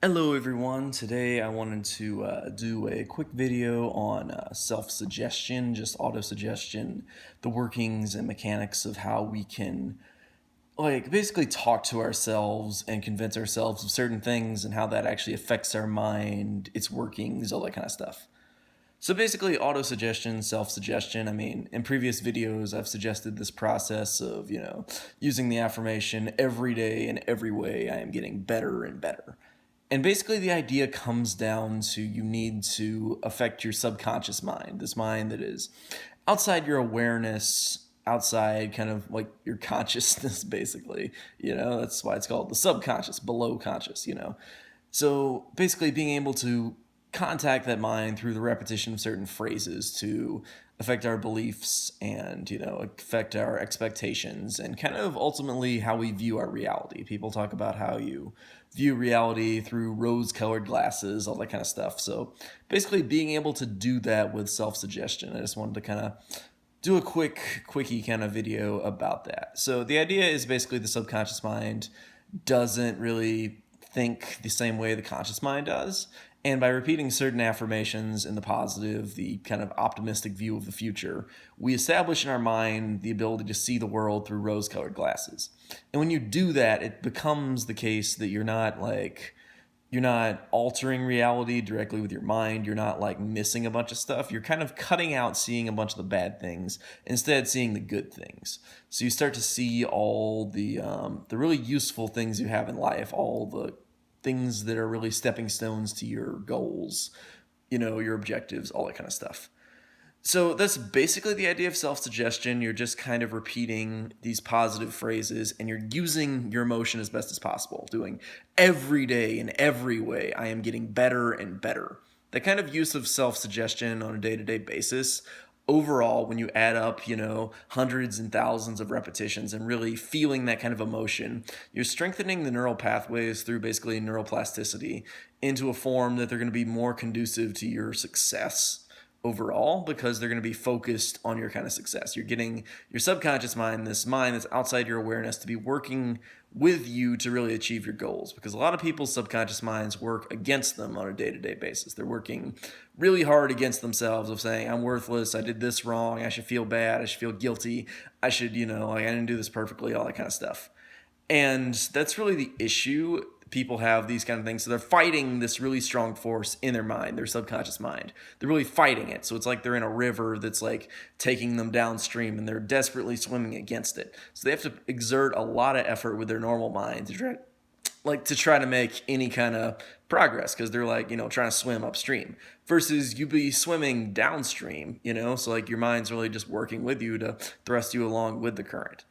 Hello everyone, today I wanted to do a quick video on self-suggestion, just auto-suggestion, the workings and mechanics of how we can basically talk to ourselves and convince ourselves of certain things and how that actually affects our mind, its workings, all that kind of stuff. So basically auto-suggestion, self-suggestion, in previous videos I've suggested this process of, using the affirmation every day in every way I am getting better and better. And basically, the idea comes down to you need to affect your subconscious mind, this mind that is outside your awareness, outside kind of like your consciousness, basically. That's why it's called the subconscious, below conscious. So basically, being able to contact that mind through the repetition of certain phrases to affect our beliefs and affect our expectations and kind of ultimately how we view our reality. People talk about how you view reality through rose-colored glasses, all that kind of stuff. So basically being able to do that with self-suggestion. I just wanted to kind of do a quickie kind of video about that. So the idea is basically the subconscious mind doesn't really think the same way the conscious mind does. And by repeating certain affirmations in the positive, the kind of optimistic view of the future, we establish in our mind the ability to see the world through rose-colored glasses. And when you do that, it becomes the case that you're not altering reality directly with your mind. You're not missing a bunch of stuff. You're kind of cutting out seeing a bunch of the bad things, instead seeing the good things. So you start to see all the really useful things you have in life, all the things that are really stepping stones to your goals, your objectives, all that kind of stuff. So that's basically the idea of self-suggestion. You're just kind of repeating these positive phrases and you're using your emotion as best as possible, doing every day in every way I am getting better and better. That kind of use of self-suggestion on a day-to-day basis, overall, when you add up, hundreds and thousands of repetitions and really feeling that kind of emotion, you're strengthening the neural pathways through basically neuroplasticity into a form that they're going to be more conducive to your success overall, because they're going to be focused on your kind of success. You're getting your subconscious mind, this mind that's outside your awareness, to be working with you to really achieve your goals, because a lot of people's subconscious minds work against them on a day-to-day basis. They're working really hard against themselves of saying, I'm worthless, I did this wrong, I should feel bad, I should feel guilty, I should, I didn't do this perfectly, all that kind of stuff. And that's really the issue. People have these kind of things. So they're fighting this really strong force in their mind, their subconscious mind. They're really fighting it. So it's like they're in a river that's taking them downstream and they're desperately swimming against it. So they have to exert a lot of effort with their normal mind to try to make any kind of progress, because they're trying to swim upstream versus you be swimming downstream, so your mind's really just working with you to thrust you along with the current.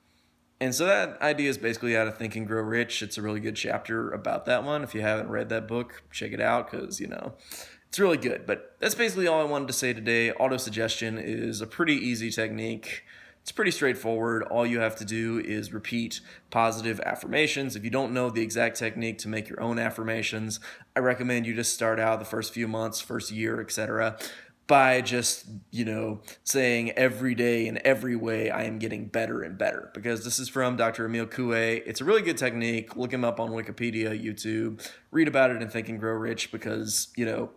And so that idea is basically out of Think and Grow Rich. It's a really good chapter about that one. If you haven't read that book, check it out, because, it's really good. But that's basically all I wanted to say today. Autosuggestion is a pretty easy technique. It's pretty straightforward. All you have to do is repeat positive affirmations. If you don't know the exact technique to make your own affirmations, I recommend you just start out the first few months, first year, etc., by just, saying every day in every way I am getting better and better. Because this is from Dr. Emil Coué. It's a really good technique. Look him up on Wikipedia, YouTube. Read about it in Think and Grow Rich, because,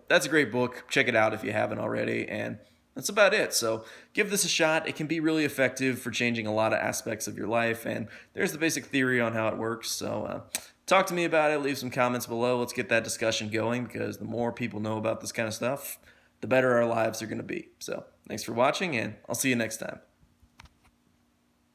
that's a great book. Check it out if you haven't already. And that's about it. So give this a shot. It can be really effective for changing a lot of aspects of your life. And there's the basic theory on how it works. So talk to me about it. Leave some comments below. Let's get that discussion going, because the more people know about this kind of stuff, the better our lives are going to be. So thanks for watching, and I'll see you next time.